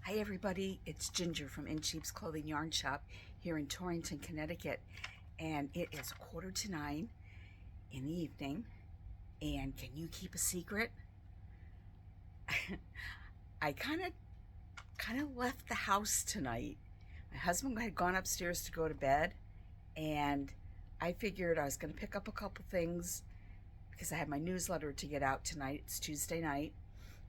Hi everybody, it's Ginger from In Sheep's Clothing Yarn Shop here in Torrington, Connecticut, and it is 8:45 in the evening. And can you keep a secret? I kind of left the house tonight. My husband had gone upstairs to go to bed, and I figured I was going to pick up a couple things because I have my newsletter to get out tonight. It's Tuesday night,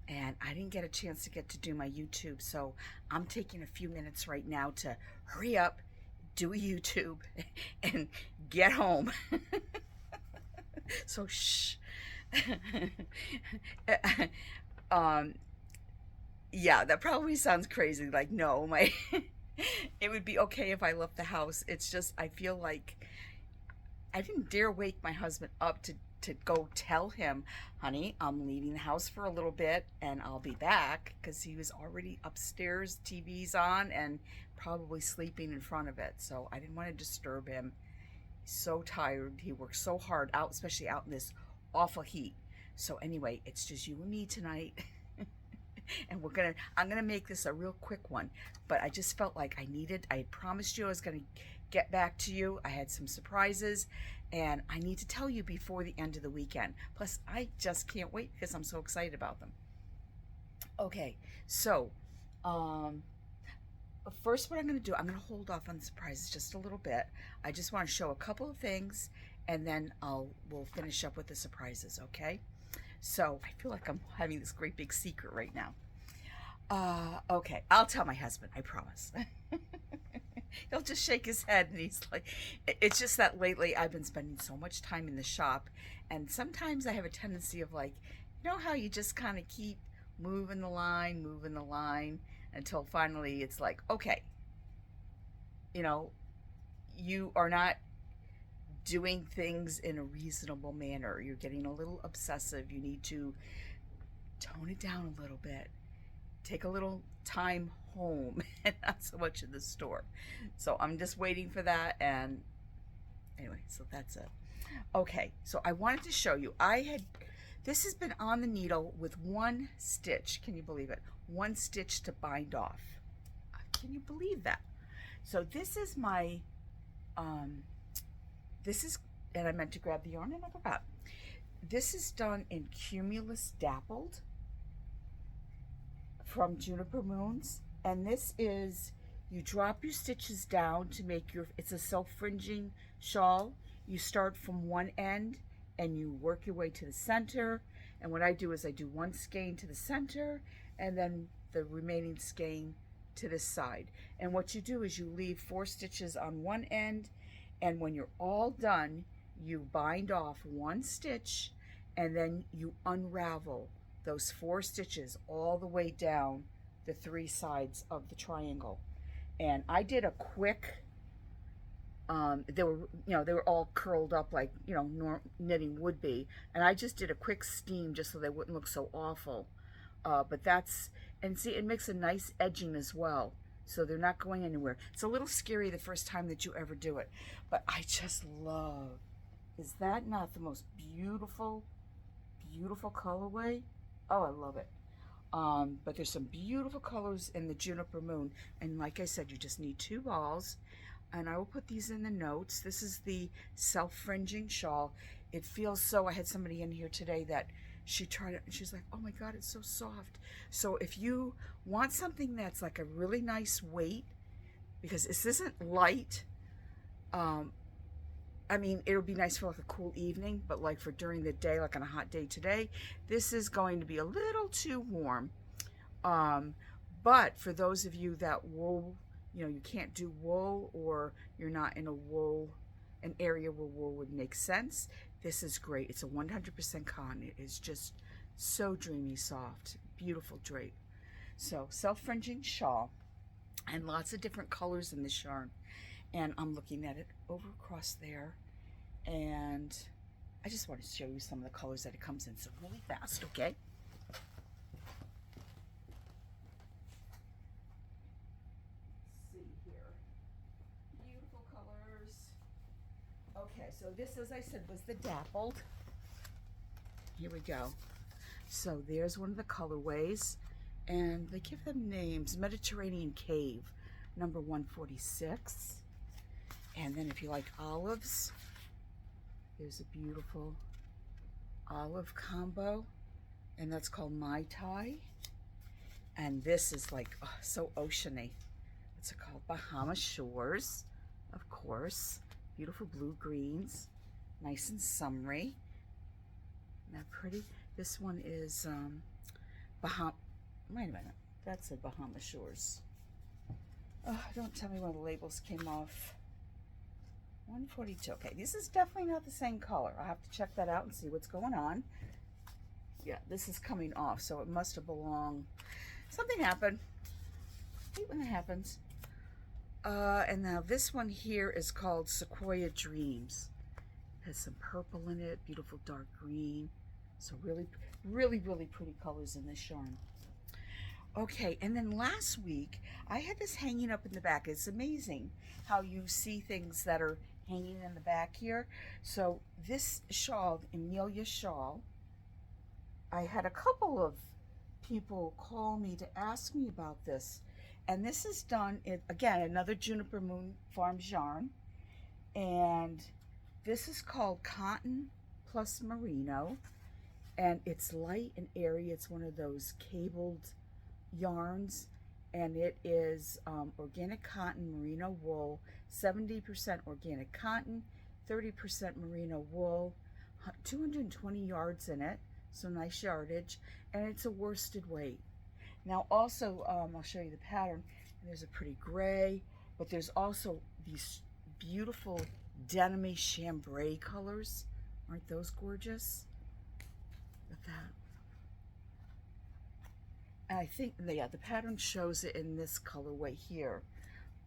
and I didn't get a chance to get to do my YouTube, so I'm taking a few minutes right now to hurry up, do a YouTube, and get home. So shh. um, yeah, that probably sounds crazy. Like, no, my it would be okay if I left the house. It's just I feel like I didn't dare wake my husband up to go tell him, honey, I'm leaving the house for a little bit and I'll be back, because he was already upstairs, TV's on, and probably sleeping in front of it. So I didn't want to disturb him. He's so tired. He works so hard out, especially out in this awful heat. So anyway, it's just you and me tonight. And I'm gonna make this a real quick one, but I just felt like I had promised you I was gonna get back to you. I had some surprises and I need to tell you before the end of the weekend. Plus I just can't wait because I'm so excited about them. Okay, so um first what I'm gonna do, I'm gonna hold off on the surprises just a little bit. I just want to show a couple of things and then we'll finish up with the surprises, okay? So I feel like I'm having this great big secret right now. Okay, I'll tell my husband, I promise. He'll just shake his head and he's like, it's just that lately I've been spending so much time in the shop, and sometimes I have a tendency of, like, you know how you just kind of keep moving the line until finally it's like, okay, you know, you are not doing things in a reasonable manner. You're getting a little obsessive. You need to tone it down a little bit. Take a little time home and not so much in the store. So I'm just waiting for that. And anyway, so that's it. Okay, so I wanted to show you. This has been on the needle with one stitch. Can you believe it? One stitch to bind off. Can you believe that? So this is my, and I meant to grab the yarn and I forgot. This is done in Cumulus Dappled from Juniper Moons, and this is, you drop your stitches down to make it's a self-fringing shawl. You start from one end and you work your way to the center, and what I do is I do one skein to the center and then the remaining skein to this side. And what you do is you leave 4 stitches on one end, and when you're all done you bind off one stitch and then you unravel those 4 stitches all the way down the 3 sides of the triangle. And I did a quick, they were all curled up like, knitting would be, and I just did a quick steam just so they wouldn't look so awful. But that's, and see, it makes a nice edging as well, so they're not going anywhere. It's a little scary the first time that you ever do it, but I just love, is that not the most beautiful colorway? Oh, I love it. But there's some beautiful colors in the Juniper Moon, and like I said, you just need 2 balls, and I will put these in the notes. This is the self-fringing shawl. It feels so, I had somebody in here today that she tried it and she's like, oh my god, it's so soft. So if you want something that's like a really nice weight, because this isn't light, I mean, it'll be nice for like a cool evening, but like for during the day, like on a hot day today, this is going to be a little too warm. But for those of you that wool, you can't do wool, or you're not in an area where wool would make sense, this is great. It's a 100% cotton. It is just so dreamy soft, beautiful drape. So self-fringing shawl, and lots of different colors in this yarn. And I'm looking at it over across there, and I just want to show you some of the colors that it comes in, so really fast, okay? Let's see here. Beautiful colors. Okay, so this, as I said, was the dappled. Here we go. So there's one of the colorways. And they give them names. Mediterranean Cave, number 146. And then if you like olives, there's a beautiful olive combo, and that's called Mai Tai. And this is like, oh, so oceany. It's called Bahama Shores, of course. Beautiful blue greens, nice and summery. Isn't that pretty? This one is wait a minute, that said Bahama Shores. Oh, don't tell me one of the labels came off. 142. Okay, this is definitely not the same color. I'll have to check that out and see what's going on. Yeah, this is coming off, so it must have belonged. Something happened. I hate when that happens. And now this one here is called Sequoia Dreams. It has some purple in it, beautiful dark green. So really, really, really pretty colors in this yarn. Okay, and then last week, I had this hanging up in the back. It's amazing how you see things that are hanging in the back here. So this shawl, Emilia shawl, I had a couple of people call me to ask me about this. And this is done in, again, another Juniper Moon Farms yarn. And this is called Cotton Plus Merino. And it's light and airy. It's one of those cabled yarns. And it is organic cotton, merino wool, 70% organic cotton, 30% merino wool, 220 yards in it. So nice yardage. And it's a worsted weight. Now also, I'll show you the pattern. There's a pretty gray, but there's also these beautiful denim-y chambray colors. Aren't those gorgeous? Look at that. And I think, yeah, the pattern shows it in this colorway here.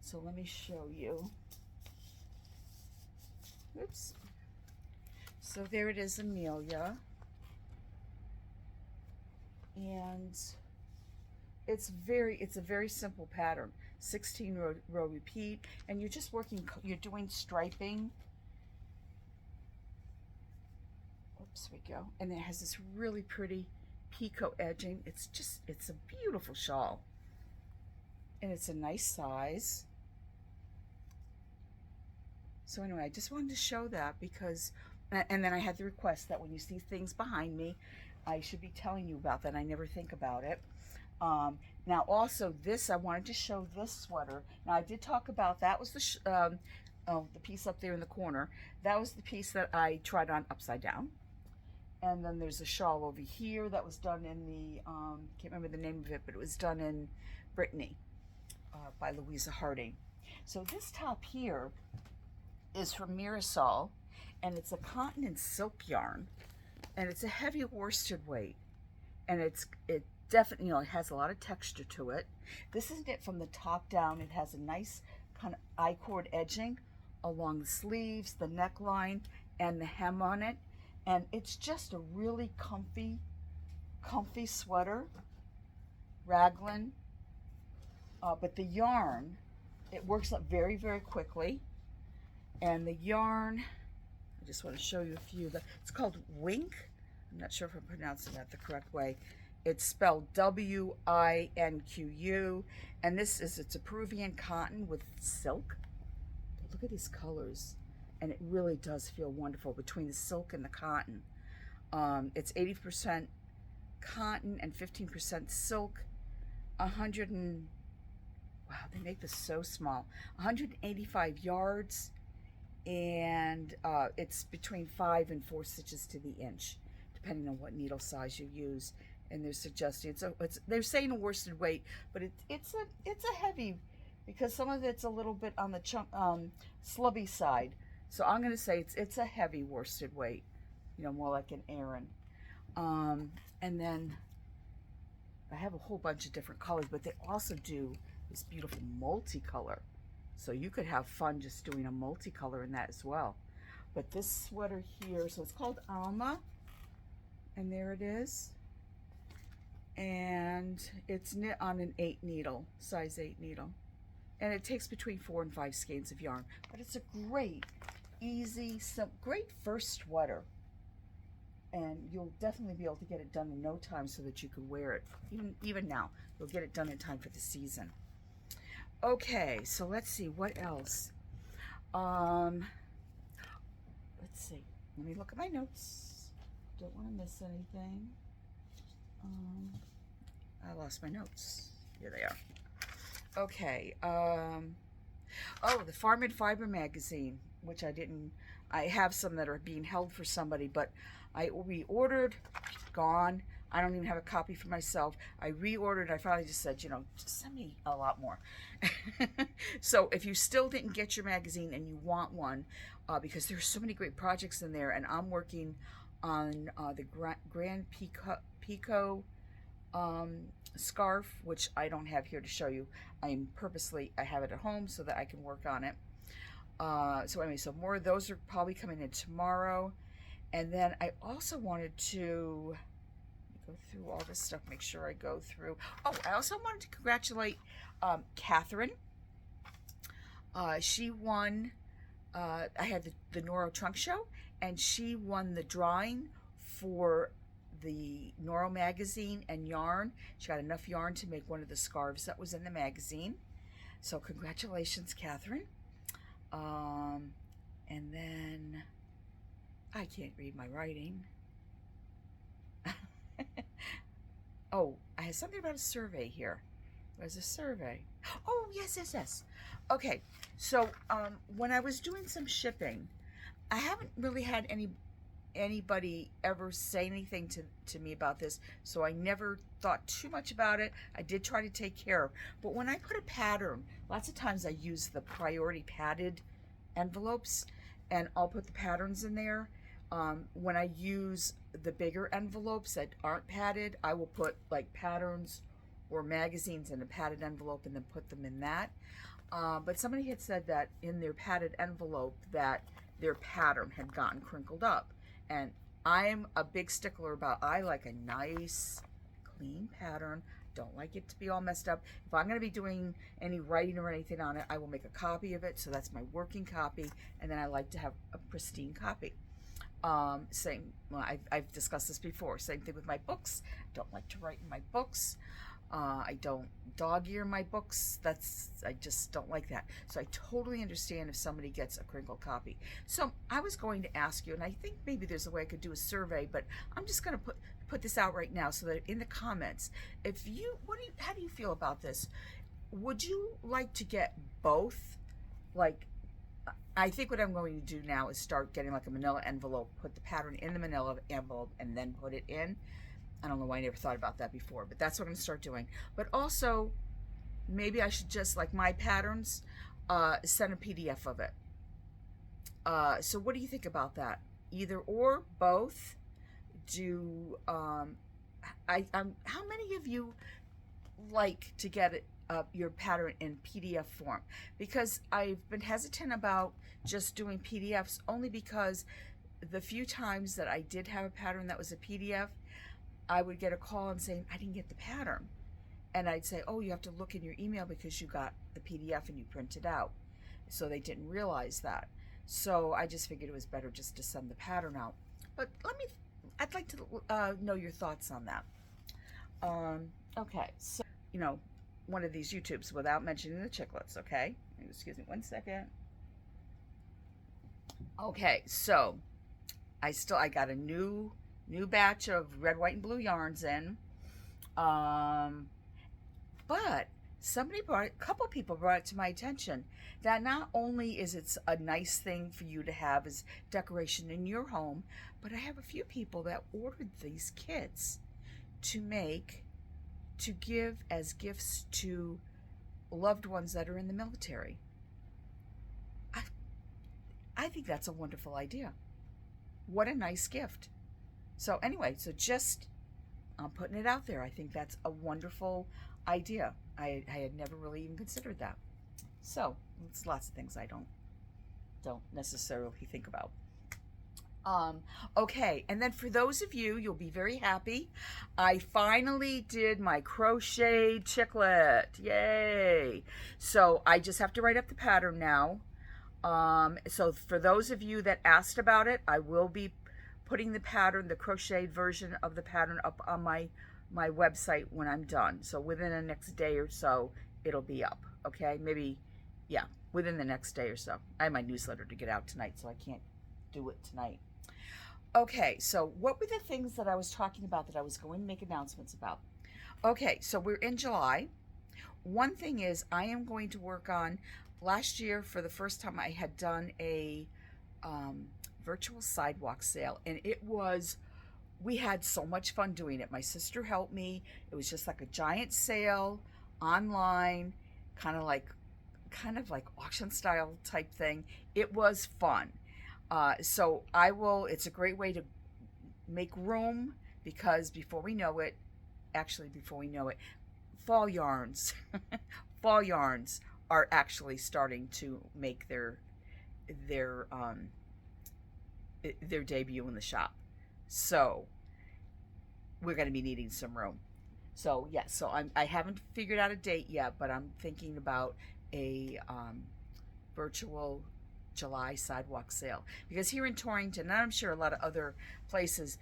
So let me show you. Oops. So there it is, Amelia. And it's a very simple pattern. 16 row repeat, and you're just working, you're doing striping. Oops, we go. And it has this really pretty picot edging. It's a beautiful shawl. And it's a nice size. So anyway, I just wanted to show that because, and then I had the request that when you see things behind me, I should be telling you about that. I never think about it. Now also this, I wanted to show this sweater. Now I did talk about, that was the piece up there in the corner. That was the piece that I tried on upside down. And then there's a shawl over here that was done in the, can't remember the name of it, but it was done in Brittany by Louisa Harding. So this top here is from Mirasol, and it's a cotton and silk yarn, and it's a heavy worsted weight, and it definitely, it has a lot of texture to it. This is knit from the top down. It has a nice kind of I-cord edging along the sleeves, the neckline, and the hem on it. And it's just a really comfy sweater, raglan. But the yarn, it works up very, very quickly. And the yarn, I just want to show you a few. It's called Wink. I'm not sure if I'm pronouncing that the correct way. It's spelled W-I-N-Q-U. And it's a Peruvian cotton with silk. Look at these colors. And it really does feel wonderful between the silk and the cotton. It's 80% cotton and 15% silk. Wow, they make this so small. 185 yards, and it's between 5 and 4 stitches to the inch, depending on what needle size you use. And they're suggesting they're saying a worsted weight, but it's a heavy, because some of it's a little bit on the slubby side. So I'm going to say it's a heavy worsted weight, more like an Aran. And then I have a whole bunch of different colors, but they also do this beautiful multicolor. So you could have fun just doing a multicolor in that as well. But this sweater here, so it's called Alma, and there it is. And it's knit on an 8 needle, size 8 needle. And it takes between 4 and 5 skeins of yarn. But it's a great, easy, great first sweater. and you'll definitely be able to get it done in no time so that you can wear it. Even now, you'll get it done in time for the season. Okay, so let's see, what else? Let's see. Let me look at my notes. Don't want to miss anything. I lost my notes. Here they are. Okay. Oh, the Farm and Fiber magazine, which I have some that are being held for somebody, but I reordered, gone. I don't even have a copy for myself. I reordered. I finally just said, just send me a lot more. So if you still didn't get your magazine and you want one, because there's so many great projects in there, and I'm working on the Grand Pico scarf, which I don't have here to show you. I have it at home so that I can work on it. So anyway, so more of those are probably coming in tomorrow. And then I also wanted to go through all this stuff, make sure I go through. Oh, I also wanted to congratulate Catherine. She won, I had the Noro Trunk Show, and she won the drawing for the Noro magazine and yarn. She got enough yarn to make one of the scarves that was in the magazine. So congratulations, Catherine. And then I can't read my writing. Oh, I have something about a survey here. There's a survey. Oh, yes. Okay, so when I was doing some shipping, I haven't really had anybody ever say anything to me about this, so I never thought too much about it. I did try to take care of, but when I put a pattern, lots of times I use the priority padded envelopes, and I'll put the patterns in there. When I use the bigger envelopes that aren't padded, I will put like patterns or magazines in a padded envelope and then put them in that. But somebody had said that in their padded envelope that their pattern had gotten crinkled up. And I'm a big stickler about, I like a nice, clean pattern. Don't like it to be all messed up. If I'm going to be doing any writing or anything on it, I will make a copy of it. So that's my working copy. And then I like to have a pristine copy. I've discussed this before. Same thing with my books. Don't like to write in my books. I don't dog ear my books. I just don't like that. So I totally understand if somebody gets a crinkled copy. So I was going to ask you, and I think maybe there's a way I could do a survey, but I'm just going to put this out right now so that in the comments, how do you feel about this? Would you like to get both? Like, I think what I'm going to do now is start getting like a manila envelope, put the pattern in the manila envelope, and then put it in. I don't know why I never thought about that before, but that's what I'm going to start doing. But also, maybe I should just, like my patterns, send a PDF of it. So what do you think about that? Either or, both? How many of you like to get it, your pattern in PDF form? Because I've been hesitant about just doing PDFs only because the few times that I did have a pattern that was a PDF, I would get a call and saying, I didn't get the pattern. And I'd say, oh, you have to look in your email because you got the PDF and you printed out. So they didn't realize that. So I just figured it was better just to send the pattern out. But I'd like to know your thoughts on that. Okay, so, one of these YouTubes without mentioning the Chicklets, okay? Excuse me 1 second. Okay, so I got a new batch of red, white, and blue yarns in. But a couple people brought it to my attention that not only is it a nice thing for you to have as decoration in your home, but I have a few people that ordered these kits to give as gifts to loved ones that are in the military. I think that's a wonderful idea. What a nice gift. So anyway, I'm putting it out there. I think that's a wonderful idea. I had never really even considered that. So it's lots of things I don't necessarily think about. Okay, and then for those of you, you'll be very happy. I finally did my crochet Chicklet. Yay! So I just have to write up the pattern now. So for those of you that asked about it, I will be putting the pattern, the crocheted version of the pattern, up on my website when I'm done. So within the next day or so, it'll be up. Okay, maybe, yeah, within the next day or so. I have my newsletter to get out tonight, so I can't do it tonight. Okay, so what were the things that I was talking about that I was going to make announcements about? Okay, so we're in July. One thing is I am going to work on, last year for the first time I had done a virtual sidewalk sale, and we had so much fun doing it. My sister helped me. It was just like a giant sale online, kind of like auction style type thing. It was fun. So it's a great way to make room, because before we know it, fall yarns, fall yarns are actually starting to make their debut in the shop. So we're going to be needing some room. So yes, so I haven't figured out a date yet, but I'm thinking about a virtual July sidewalk sale, because here in Torrington, and I'm sure a lot of other places,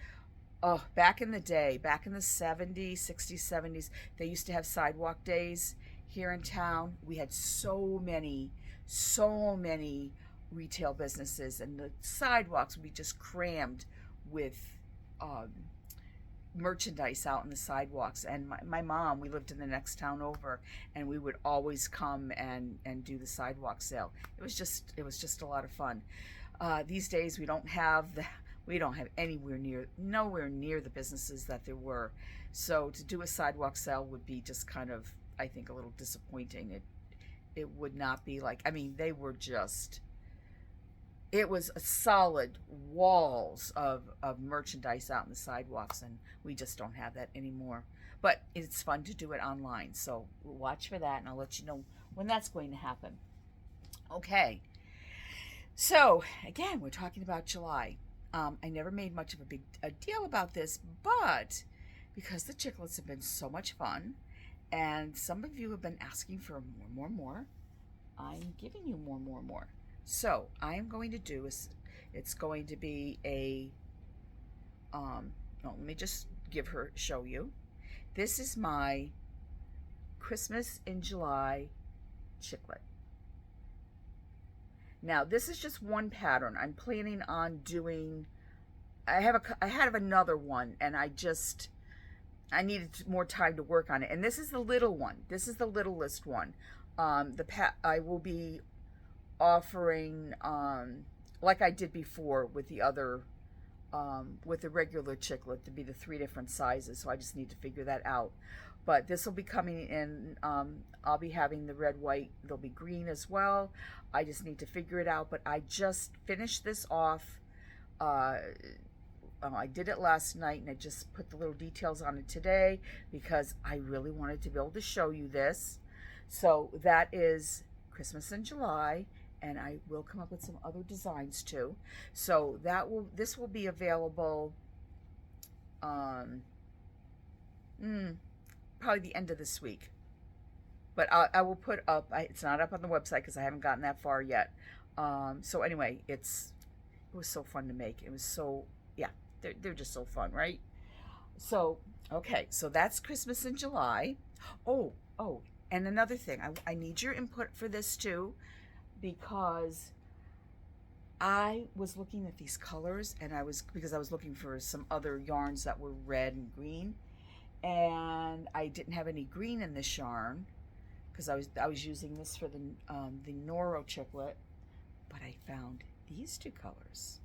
oh, back in the day, back in the 70s, 60s, 70s, they used to have sidewalk days here in town. We had so many retail businesses, and the sidewalks would be just crammed with merchandise out in the sidewalks. And my mom, we lived in the next town over, and we would always come and do the sidewalk sale. It was just a lot of fun. These days we don't have nowhere near the businesses that there were. So to do a sidewalk sale would be just kind of, I think, a little disappointing. It would not be like, I mean, it was a solid walls of merchandise out in the sidewalks, and we just don't have that anymore. But it's fun to do it online, so watch for that, and I'll let you know when that's going to happen. Okay, so again, we're talking about July. I never made much of a deal about this, but because the Chicklets have been so much fun, and some of you have been asking for more, I'm giving you more. So I'm going to do it's going to be a let me just show you. This is my Christmas in July Chicklet. Now this is just one pattern. I'm planning on doing, I have another one, and I needed more time to work on it. And this is the little one. This is the littlest one. I will be offering, like I did before with the other, with the regular Chicklet, to be the 3 different sizes. So I just need to figure that out. But this will be coming in, I'll be having the red, white, there'll be green as well. I just need to figure it out, but I just finished this off. I did it last night, and I just put the little details on it today because I really wanted to be able to show you this. So that is Christmas in July, and I will come up with some other designs too. So this will be available probably the end of this week. But I will put up, it's not up on the website because I haven't gotten that far yet. So anyway, it was so fun to make. It was so, yeah, they're just so fun, right? So, okay, so that's Christmas in July. Oh, and another thing, I need your input for this too, because I was looking at these colors, and because I was looking for some other yarns that were red and green, and I didn't have any green in this yarn because I was using this for the Noro Chicklet, but I found these 2 colors.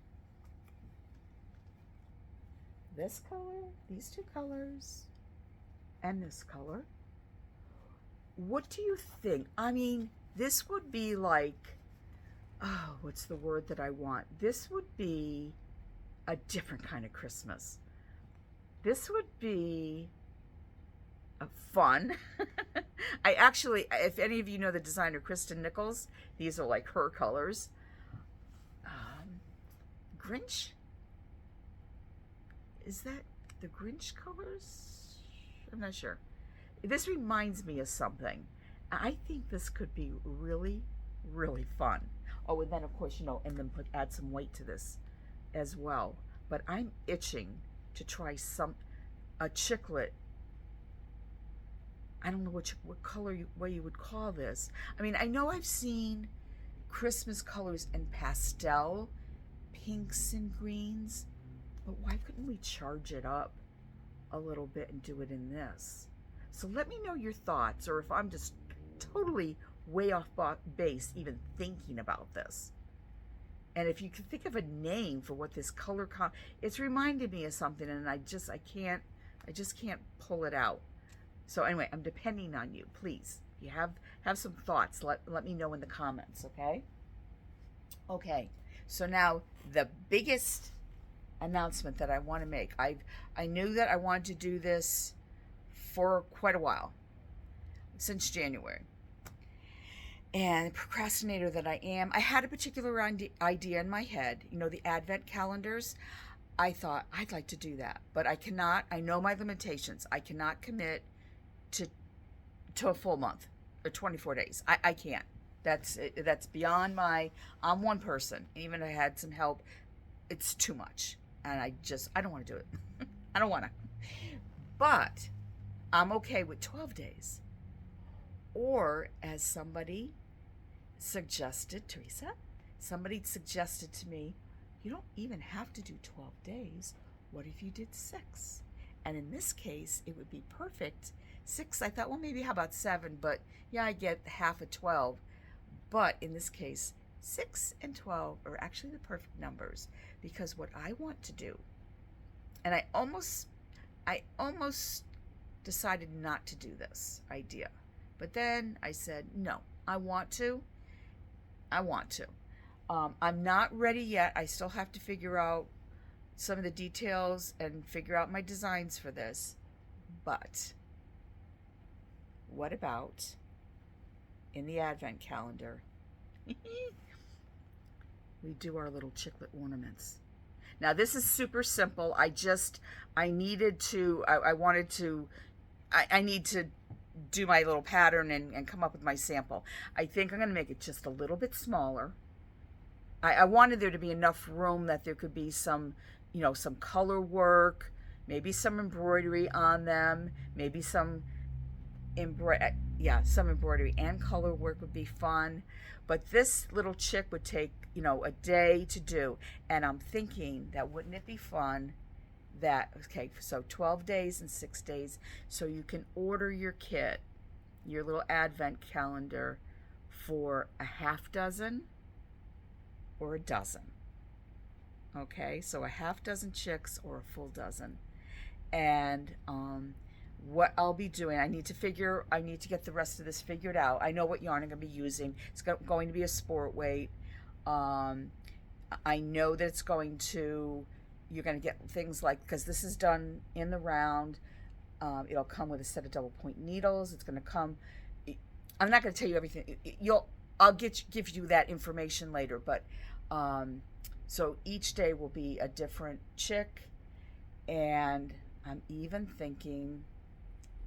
This color, these 2 colors, and this color. What do you think? I mean, this would be like, oh, what's the word that I want? This would be a different kind of Christmas. This would be fun. I actually, if any of you know the designer Kristen Nichols, these are like her colors. Grinch? Is that the Grinch colors? I'm not sure. This reminds me of something. I think this could be really, really fun. Oh, and then of course, and then add some white to this as well. but I'm itching to try a Chicklet. I don't know what color what you would call this. I mean, I know I've seen Christmas colors in pastel, pinks and greens, but why couldn't we charge it up a little bit and do it in this? So let me know your thoughts, or if I'm just totally way off base even thinking about this. And if you can think of a name for what this color it's reminded me of something, and I just can't pull it out. So anyway, I'm depending on you. Please, if you have some thoughts, let me know in the comments, okay? Okay, so now the biggest announcement that I want to make. I knew that I wanted to do this for quite a while, since January. And the procrastinator that I am, I had a particular idea in my head, you know, the advent calendars. I thought I'd like to do that, but I cannot. I know my limitations. I cannot commit to a full month or 24 days. I can't. That's beyond my. I'm one person. Even if I had some help, it's too much, and I don't want to do it. I don't want to. But I'm okay with 12 days. Or as somebody suggested, Teresa, somebody suggested to me, you don't even have to do 12 days. What if you did 6? And in this case, it would be perfect. 6, I thought, well, maybe how about 7? But yeah, I get half of 12. But in this case, 6 and 12 are actually the perfect numbers, because what I want to do, and I almost decided not to do this idea. But then I said, no, I want to. I'm not ready yet. I still have to figure out some of the details and figure out my designs for this. But what about in the advent calendar, we do our little Chicklet ornaments. Now this is super simple. I need to do my little pattern and come up with my sample. I think I'm going to make it just a little bit smaller. I wanted there to be enough room that there could be some color work, maybe some embroidery on them, maybe some embroidery and color work would be fun. But this little chick would take, a day to do. And I'm thinking that wouldn't it be fun so 12 days and 6 days, so you can order your kit, your little advent calendar, for a half dozen or a dozen. Okay, so a half dozen chicks or a full dozen. And what I'll be doing, I need to get the rest of this figured out. I know what yarn I'm going to be using. It's going to be a sport weight. I know that you're going to get things like, because this is done in the round, it'll come with a set of double point needles. It's going to come, I'm not going to tell you everything. I'll give you that information later, but so each day will be a different chick. And I'm even thinking,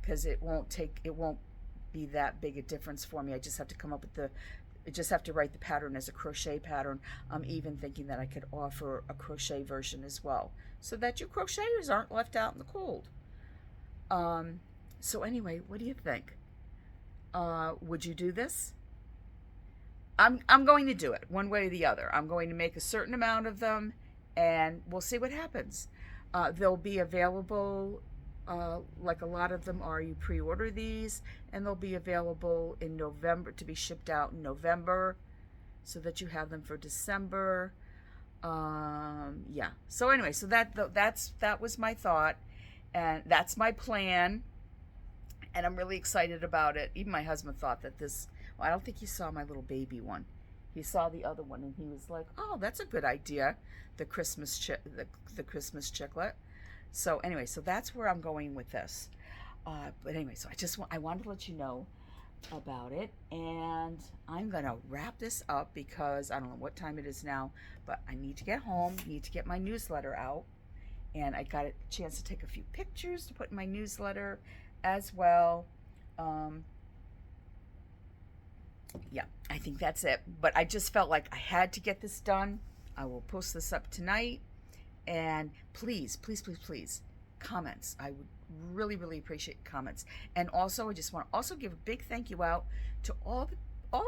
because it won't be that big a difference for me. I just have to write the pattern as a crochet pattern. I'm even thinking that I could offer a crochet version as well, so that you crocheters aren't left out in the cold. So anyway, what do you think? Would you do this? I'm going to do it one way or the other. I'm going to make a certain amount of them, and we'll see what happens. They'll be available, like a lot of them are. You pre-order these, and they'll be available in November, to be shipped out in November, so that you have them for December. Yeah. So anyway, so that was my thought, and that's my plan, and I'm really excited about it. Even my husband thought that this. Well, I don't think he saw my little baby one. He saw the other one, and he was like, "Oh, that's a good idea." The Christmas Chicklet. So anyway, so that's where I'm going with this. But anyway, so I wanted to let you know about it, and I'm gonna wrap this up because I don't know what time it is now, but I need to get home, need to get my newsletter out, and I got a chance to take a few pictures to put in my newsletter as well. Yeah, I think that's it. But I just felt like I had to get this done. I will post this up tonight, And please, please, please, please, comments. I would really, really appreciate comments. And also, I just want to also give a big thank you out to all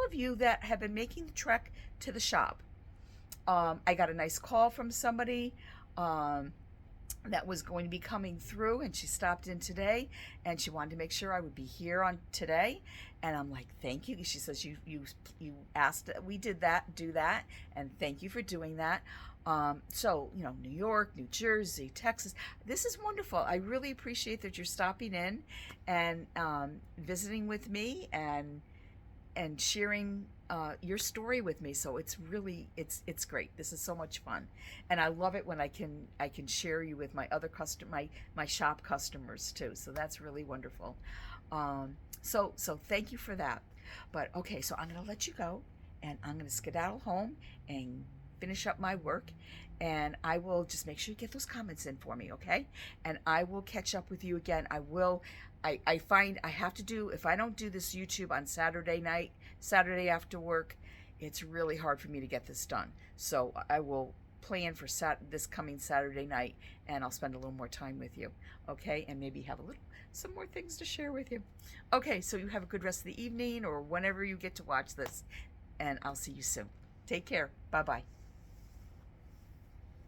of you that have been making the trek to the shop. I got a nice call from somebody that was going to be coming through, and she stopped in today, and she wanted to make sure I would be here on today. And I'm like, thank you. She says you asked that we do that, and thank you for doing that. So, New York, New Jersey, Texas, this is wonderful. I really appreciate that you're stopping in and visiting with me and sharing your story with me. So it's really it's great. This is so much fun, and I love it when I can share you with my other my shop customers too. So that's really wonderful. So thank you for that. But okay, so I'm gonna let you go, and I'm gonna skedaddle home and finish up my work, and I will just make sure you get those comments in for me, okay? And I will catch up with you again. I find I have to do, if I don't do this YouTube on Saturday night, Saturday after work, it's really hard for me to get this done. So I will plan for this coming Saturday night, and I'll spend a little more time with you, okay? And maybe have some more things to share with you. Okay, so you have a good rest of the evening or whenever you get to watch this, and I'll see you soon. Take care. Bye-bye.